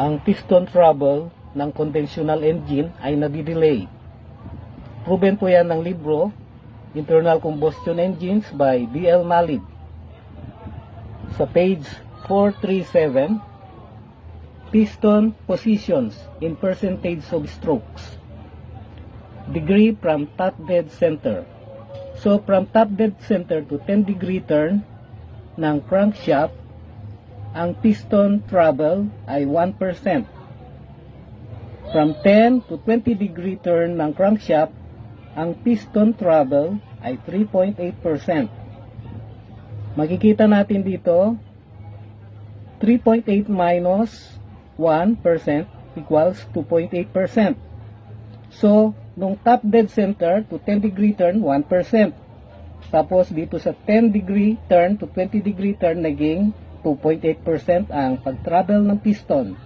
ang piston travel ng conventional engine ay nadidelay. Proven po yan ng libro Internal Combustion Engines by D.L. Malib. Sa page 437, piston positions in percentage of strokes. Degree from top dead center. So from top dead center to 10 degree turn ng crankshaft, ang piston travel ay 1%. From 10 to 20 degree turn ng crankshaft, ang piston travel ay 3.8%. Makikita natin dito, 3.8 minus 1% equals 2.8%. So, nung top dead center to 10 degree turn, 1%. Tapos dito sa 10 degree turn to 20 degree turn, naging 2.8% ang pag-travel ng piston.